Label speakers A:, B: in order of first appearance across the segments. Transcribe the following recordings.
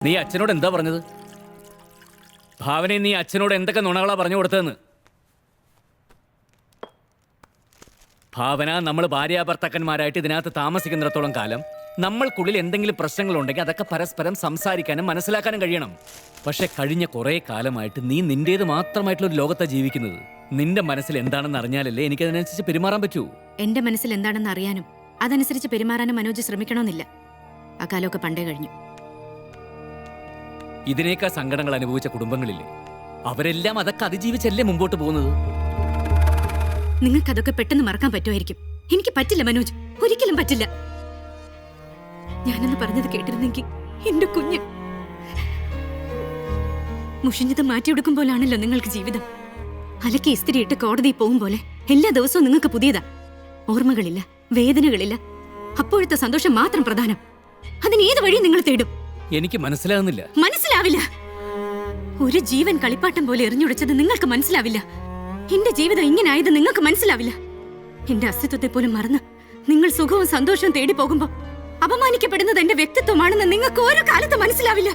A: നീ അച്ഛനോട് എന്താ പറഞ്ഞത്? ഭാവനെ നീ അച്ഛനോട് എന്തൊക്കെ നുണകളാ പറഞ്ഞു കൊടുത്തതെന്ന്? ഭാവന, നമ്മൾ ഭാര്യാഭർത്താക്കന്മാരായിട്ട് ഇതിനകത്ത് താമസിക്കുന്നിടത്തോളം കാലം നമ്മൾക്കുള്ളിൽ എന്തെങ്കിലും പ്രശ്നങ്ങളുണ്ടെങ്കിൽ അതൊക്കെ പരസ്പരം സംസാരിക്കാനും മനസ്സിലാക്കാനും കഴിയണം. പക്ഷെ കഴിഞ്ഞ കുറേ കാലമായിട്ട് നീ നിന്റേത് മാത്രമായിട്ടുള്ള ഒരു ലോകത്താണ് ജീവിക്കുന്നത്. നിന്റെ മനസ്സിൽ എന്താണെന്ന് അറിഞ്ഞാലല്ലേ എനിക്കതിനനുസരിച്ച് പെരുമാറാൻ പറ്റൂ.
B: എന്റെ മനസ്സിൽ എന്താണെന്ന് അറിയാനും അതനുസരിച്ച് പെരുമാറാനും മനോജ് ശ്രമിക്കണമെന്നില്ല. ആ കാലമൊക്കെ പണ്ടേ കഴിഞ്ഞു.
A: ഇതിനേക്കാൾ സങ്കടങ്ങൾ അനുഭവിച്ച കുടുംബങ്ങളില്ലേ, അവരെല്ലാം അതൊക്കെ അതിജീവിച്ചല്ലേ മുമ്പോട്ട് പോകുന്നത്.
B: നിങ്ങൾക്ക് അതൊക്കെ പെട്ടെന്ന് മറക്കാൻ പറ്റുമായിരിക്കും. എനിക്ക് പറ്റില്ല മനോജ്, ഒരിക്കലും പറ്റില്ല. ഞാനെന്ന് പറഞ്ഞത് കേട്ടിരുന്നെങ്കിൽ എന്റെ കുഞ്ഞ്. മുഷിഞ്ഞത് മാറ്റിയെടുക്കും പോലാണല്ലോ നിങ്ങൾക്ക് ജീവിതം. അലക്കി ഇസ്തിരിയിട്ട് കോടതിയിൽ പോകും പോലെ എല്ലാ ദിവസവും നിങ്ങൾക്ക് പുതിയതാ. ഓർമ്മകളില്ല, വേദനകളില്ല. അപ്പോഴത്തെ സന്തോഷം മാത്രം പ്രധാനം. അതിന് ഏത് വഴി നിങ്ങൾ തേടും?
A: എനിക്ക് മനസ്സിലാകുന്നില്ല.
B: മനസ്സിലാവില്ല. ഒരു ജീവൻ കളിപ്പാട്ടം പോലെ എറിഞ്ഞുടച്ചത് നിങ്ങൾക്ക് മനസ്സിലാവില്ല. എന്റെ ജീവിതം ഇങ്ങനെ ആയത് നിങ്ങൾക്ക് മനസ്സിലാവില്ല. എന്റെ അസ്തിത്വത്തെ പോലും മറന്ന് നിങ്ങൾ സുഖവും സന്തോഷവും തേടി പോകുമ്പോ അപമാനിക്കപ്പെടുന്നത് എന്റെ വ്യക്തിത്വമാണെന്ന് നിങ്ങൾക്ക് ഓരോ കാലത്ത് മനസ്സിലാവില്ല.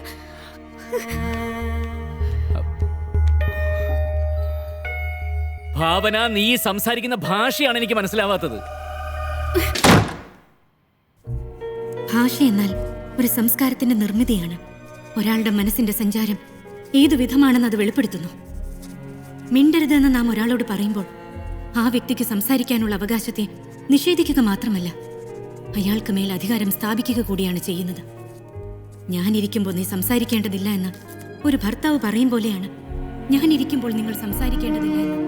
A: ഭാവന, നീ സംസാരിക്കുന്ന ഭാഷയാണ് എനിക്ക് മനസ്സിലാവാത്തത്.
B: ഭാഷ എന്നാൽ ഒരു സംസ്കാരത്തിന്റെ നിർമ്മിതിയാണ്. ഒരാളുടെ മനസ്സിന്റെ സഞ്ചാരം ഏതു വിധമാണെന്ന് അത് വെളിപ്പെടുത്തുന്നു. മിണ്ടരുതെന്ന് നാം ഒരാളോട് പറയുമ്പോൾ ആ വ്യക്തിക്ക് സംസാരിക്കാനുള്ള അവകാശത്തെ നിഷേധിക്കുക മാത്രമല്ല, അയാൾക്ക് മേൽ അധികാരം സ്ഥാപിക്കുക കൂടിയാണ് ചെയ്യുന്നത്. ഞാനിരിക്കുമ്പോൾ നീ സംസാരിക്കേണ്ടതില്ല എന്ന് ഒരു ഭർത്താവ് പറയും പോലെയാണ് ഞാനിരിക്കുമ്പോൾ നിങ്ങൾ സംസാരിക്കേണ്ടതില്ല എന്ന്.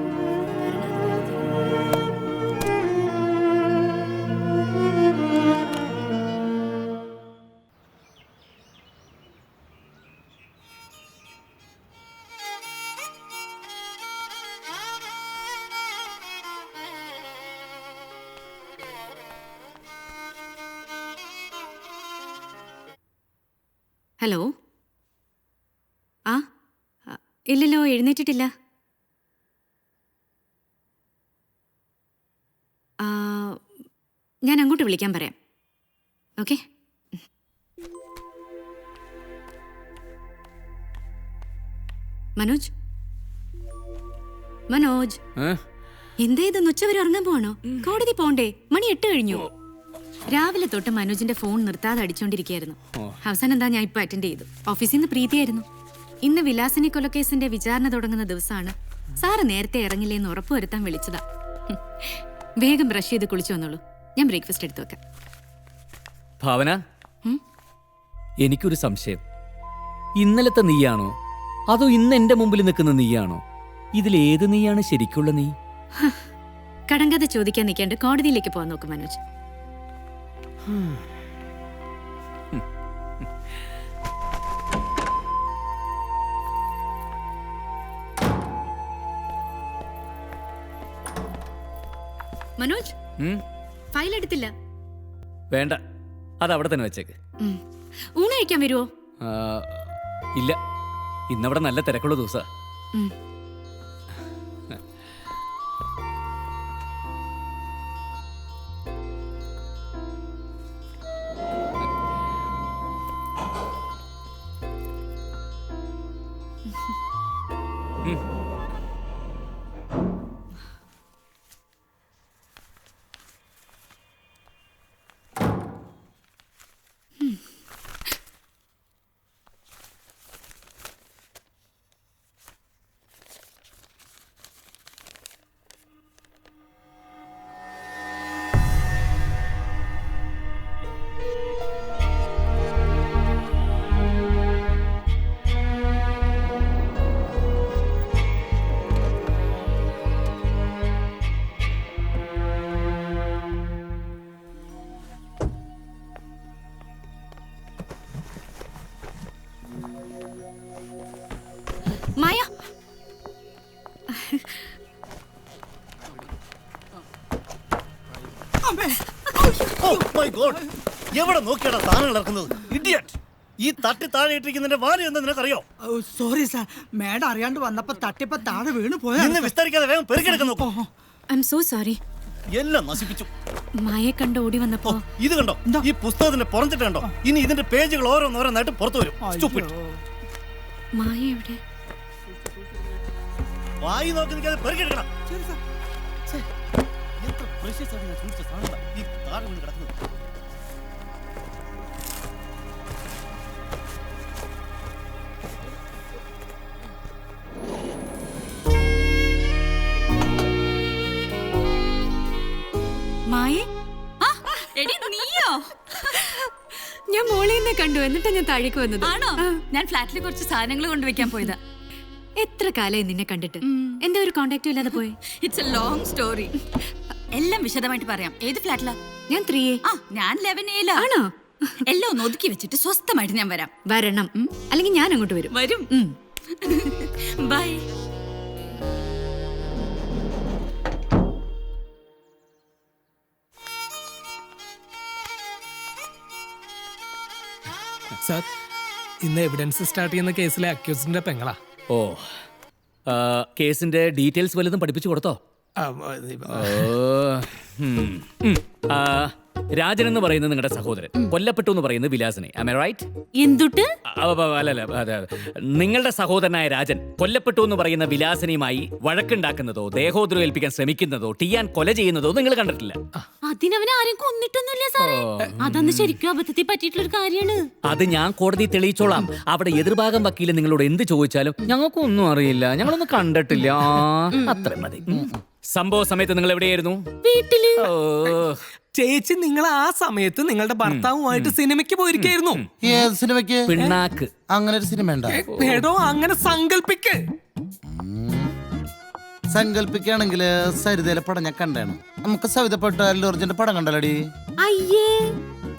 B: ഹലോ. ആ, ഇല്ലല്ലോ, എഴുന്നേറ്റിട്ടില്ല. ഞാൻ അങ്ങോട്ട് വിളിക്കാൻ പറയാം. ഓക്കെ. മനോജ്, മനോജ്, എന്താ ഇതൊന്ന് ഉച്ചവരെ ഉറങ്ങാൻ പോവാണോ? കോടതി പോണ്ടേ? മണി 8 കഴിഞ്ഞു. രാവിലെ തൊട്ട് മനോജിന്റെ ഫോൺ നിർത്താതെ അടിച്ചോണ്ടിരിക്കുകയായിരുന്നു. അവസാനം എന്താ, ഞാൻ ഇപ്പൊ അറ്റൻഡ് ചെയ്തു. ഓഫീസിൽ നിന്ന് പ്രീതിയായിരുന്നു. ഇന്ന് വിലാസിനി കൊലക്കേസിന്റെ വിചാരണ തുടങ്ങുന്ന ദിവസമാണ്. സാറ് നേരത്തെ ഇറങ്ങില്ലേന്ന് ഉറപ്പുവരുത്താൻ വിളിച്ചതാ. വേഗം ബ്രഷ് ചെയ്ത് കുളിച്ചു വന്നോളൂ. ഞാൻ ബ്രേക്ക്ഫാസ്റ്റ് എടുത്തു വെക്കാം.
A: ഭാവന, എനിക്കൊരു സംശയം. ഇന്നലത്തെ നീയാണോ അതോ ഇന്ന് എന്റെ മുമ്പിൽ നിൽക്കുന്ന നീയാണോ? ഇതിലേത് നീയാണ് ശരിക്കുള്ള നീ?
B: കടങ്കഥ ചോദിക്കാൻ നിൽക്കാണ്ട് കോടതിയിലേക്ക് പോകാൻ നോക്കും മനോജ്. മനോജ്, ഫയൽ എടുത്തില്ല.
A: വേണ്ട, അത് അവിടെ തന്നെ വെച്ചേക്ക്.
B: ഊണ് കഴിക്കാൻ വരുമോ?
A: ഇല്ല, ഇന്നവിടെ നല്ല തിരക്കുള്ള ദിവസാ.
B: മായ,
C: എവിടെ നോക്കിയാടാ സാധനങ്ങൾ ഇറക്കുന്നത്? ഇഡിയറ്റ്! ഈ തട്ടി താഴെ ഇട്ടിരിക്കുന്നതിന്റെ വാല്യൂ എന്താ നിനക്കറിയോ?
D: സോറി സാർ, മാഡം അറിയാണ്ട് വന്നപ്പോ തട്ടിപ്പോ താഴെ വീണ് പോയാ.
C: നിന്ന് വിസ്തരിക്കാതെ വേഗം പെരുക്കെടുക്കാൻ നോക്കൂ.
B: I M so sorry.
C: എല്ലാം നശിപ്പിച്ചു.
B: മായെ കണ്ട് ഓടി
C: ഓ,
B: വന്നപ്പോ
C: ഇത് കണ്ടോ? ഈ പുസ്തകത്തിന്റെ പുറത്തിട്ട് കണ്ടോ? ഇനി ഇതിന്റെ പേജുകൾ ഓരോന്നോരോന്നായിട്ട് പുറത്തു വരും. Stupid.
B: മായ എവിടെ?
C: വായി നോക്കി നിൽക്കാതെ പെറുക്കിയെടുക്കണം.
D: ശരി സാർ.
C: ഛെ, എത്ര precious ആണ് ഞാൻ സൂക്ഷിച്ച സാധനങ്ങളാ ഈ താഴെ വീണ് കിടക്കുന്നത്.
B: മായെ
E: എടി നീയോ?
B: ഞാൻ മോളിൽ കണ്ടു, എന്നിട്ടാ ഞാൻ താഴേക്ക് വന്നത്.
E: ആണോ? ഞാൻ ഫ്ലാറ്റിൽ കുറച്ച് സാധനങ്ങൾ കൊണ്ടുവയ്ക്കാൻ പോയതാ.
B: എത്ര കാലമായി നിന്നെ കണ്ടിട്ട്? എന്താ ഒരു കോണ്ടാക്റ്റും ഇല്ലാതെ പോയി?
E: It's A long story. എല്ലാം വിശദമായിട്ട് പറയാം. ഏത് ഫ്ലാറ്റിലാ?
B: ഞാൻ 3A.
E: ആ, ഞാൻ 11A.
B: ആണോ?
E: എല്ലാം ഒന്ന് ഒതുക്കി വെച്ചിട്ട് സ്വസ്ഥമായിട്ട് ഞാൻ വരാം.
B: വരണം, അല്ലെങ്കിൽ ഞാൻ അങ്ങോട്ട് വരും.
E: വരും. ബൈ.
F: സാർ, ഇന്ന് എവിഡൻസ് സ്റ്റാർട്ട് ചെയ്യുന്ന കേസിലെ അക്യൂസിന്റെ പെങ്ങളാ.
A: ഓ, കേസിന്റെ ഡീറ്റെയിൽസ് വല്ലതും പഠിപ്പിച്ചു കൊടുത്തോ? രാജൻ എന്ന് പറയുന്നത് നിങ്ങളുടെ സഹോദരൻ, കൊല്ലപ്പെട്ടു എന്ന് പറയുന്നത് വിലാസിനെ. Am I right?
B: എന്തുട്ട്?
A: അല്ലല്ല, നിങ്ങളുടെ സഹോദരനായ രാജൻ കൊല്ലപ്പെട്ടു എന്ന് പറയുന്ന വിലാസിനിയുമായി വഴക്കുണ്ടാക്കുന്നതോ ദേഹോദ്രവം ഏൽപ്പിക്കാൻ ശ്രമിക്കുന്നതോ ടിയാൻ കൊല ചെയ്യുന്നതോ നിങ്ങൾ കണ്ടിട്ടില്ല.
B: അതിനവനെ ആരും കൊന്നിട്ടൊന്നുമില്ല സാറേ. അതന്ന് ശരിക്കും അബദ്ധത്തിൽ പറ്റിയിട്ടുള്ള കാര്യമാണ്.
A: അത് ഞാൻ കോടതി തെളിയിച്ചോളാം. അവിടെ എതിർഭാഗം വക്കീല് നിങ്ങളോട് എന്ത് ചോദിച്ചാലും ഞങ്ങൾക്കൊന്നും അറിയില്ല, ഞങ്ങളൊന്നും കണ്ടിട്ടില്ല, അത്ര മതി. സംഭവ സമയത്ത് നിങ്ങൾ എവിടെയായിരുന്നു?
B: വീട്ടില്.
F: ചേച്ചി, നിങ്ങൾ ആ സമയത്ത് നിങ്ങളുടെ ഭർത്താവുമായിട്ട് സിനിമയ്ക്ക് പോയിരിക്കായിരുന്നു.
G: ഏത് സിനിമയ്ക്ക്?
A: പിണ്ണാക്ക്.
G: അങ്ങനെ ഒരു സിനിമ ഉണ്ടോ?
F: എടോ, അങ്ങനെ സങ്കല്പിക്ക്.
G: സങ്കല്പിക്കുകയാണെങ്കിൽ സരിതയിലെ പടം ഞാൻ കണ്ടാണ്. നമുക്ക് സവിതപ്പെട്ട അല്ലൂർജിന്റെ പടം കണ്ടല്ലടി.
B: അയ്യേ,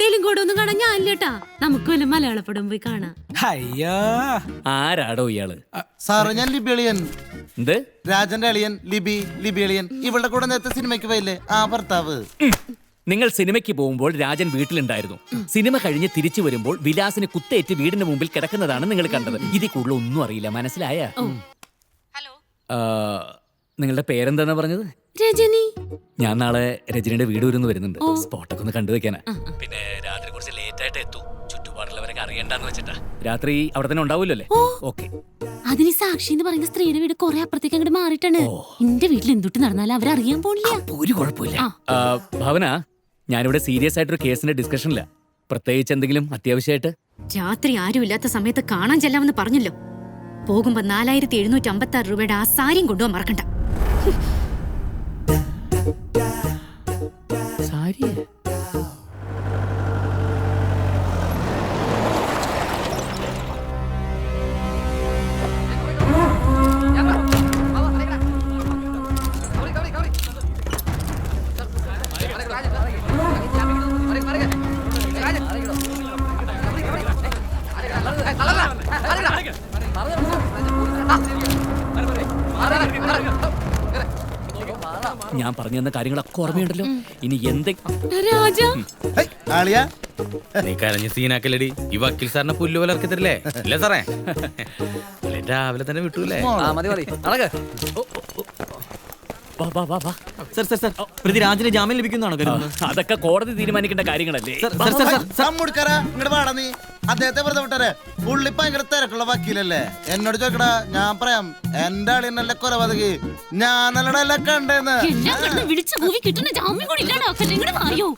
B: തെലുങ്കോടൊന്നും കാണാൻ ഞാൻ ഇല്ലേട്ടാ. നമുക്ക് വല്ല മലയാള പടം പോയി കാണാം.
F: അയ്യോ,
A: ആരാടോ ഇയാള്?
G: സാറ്, ഞാൻ ലിബിയളിയൻ.
A: എന്ത്?
G: രാജന്റെ അളിയൻ ലിബിയളിയൻ. ഇവളുടെ കൂടെ നേരത്തെ സിനിമയ്ക്ക് പോയില്ലേ ആ ഭർത്താവ്.
A: നിങ്ങൾ സിനിമയ്ക്ക് പോകുമ്പോൾ രാജൻ വീട്ടിലുണ്ടായിരുന്നു. സിനിമ കഴിഞ്ഞ് തിരിച്ചു വരുമ്പോൾ വിലാസിന് കുത്തേറ്റ് വീടിന് മുമ്പിൽ കിടക്കുന്നതാണ് നിങ്ങൾ കണ്ടത്. ഇതിൽ കൂടുതൽ ഒന്നും അറിയില്ല, മനസ്സിലായ? നിങ്ങളുടെ പേരെന്താന്നാ പറഞ്ഞത്?
B: രജനി.
A: ഞാൻ നാളെ രജനിയുടെ വീട് വരുന്നുണ്ട്. സ്പോട്ടൊക്കെ ഒന്ന് കണ്ടുവെക്കാനാ. പിന്നെ രാത്രി കുറച്ച് ലേറ്റ് ആയിട്ട് എത്തും. ചുറ്റുപാടുള്ളവരൊക്കെ അറിയണ്ടെന്ന് വെച്ചിട്ടാ. രാത്രി അവിടെ തന്നെ ഉണ്ടാവില്ലല്ലേ? ഓക്കെ.
B: അതിന് സാക്ഷി എന്ന് പറയുന്ന സ്ത്രീയുടെ വീട് കുറെ അപ്പുറത്തേക്ക് അങ്ങോട്ട് മാറിയിട്ടാണ്. എന്റെ വീട്ടിൽ എന്തുട്ട് നടന്നാലും അവരറിയാൻ പോണില്ല.
A: ഒരു കുഴപ്പമില്ല. ഭാവന, ഞാനിവിടെ സീരിയസ് ആയിട്ടൊരു കേസിന്റെ ഡിസ്കഷനില്ല. പ്രത്യേകിച്ച് എന്തെങ്കിലും അത്യാവശ്യമായിട്ട്?
B: രാത്രി ആരും ഇല്ലാത്ത സമയത്ത് കാണാൻ ചെല്ലാമെന്ന് പറഞ്ഞല്ലോ. പോകുമ്പോ 4756 രൂപയുടെ ആ സാരിയും കൊണ്ടുപോകാൻ മറക്കണ്ട.
A: സാരിയെ? ഞാൻ പറഞ്ഞു തന്ന കാര്യങ്ങളൊക്കെ ഓർമ്മയുണ്ടല്ലോ. ഇനി
G: ആളിയാ,
H: നീ കരഞ്ഞ് സീനാക്കല്ലടി. ഈ വക്കീൽ സാറിനെ പുല്ല് പോലെ ഇറക്കി തരില്ലേ? ഇല്ല സാറേ, രാവിലെ തന്നെ വിട്ടൂല്ലേ?
I: രാജന് ജാമ്യം ലഭിക്കുന്നതാണോ കരുതുന്നത്?
A: അതൊക്കെ കോടതി തീരുമാനിക്കേണ്ട കാര്യങ്ങളല്ലേ.
G: ഇങ്ങോട്ട് പാടാ നീ. അദ്ദേഹത്തെ വെറുതെ വിട്ടാരെ. പുള്ളി ഭയങ്കര തിരക്കുള്ള വക്കീലല്ലേ. എന്നോട് ചോദിക്കടാ, ഞാൻ പറയാം. എന്റെ ആളിനല്ലേ കൊലപാതകി. ഞാനല്ലടല്ല കണ്ടേന്ന്.
B: വിളിച്ചു കൂവി കിട്ടുന്ന ജാമ്യം കൂടി ഇല്ലാണ്ടാക്കല്ലേ. ഇങ്ങോട്ട് മാറിയോ?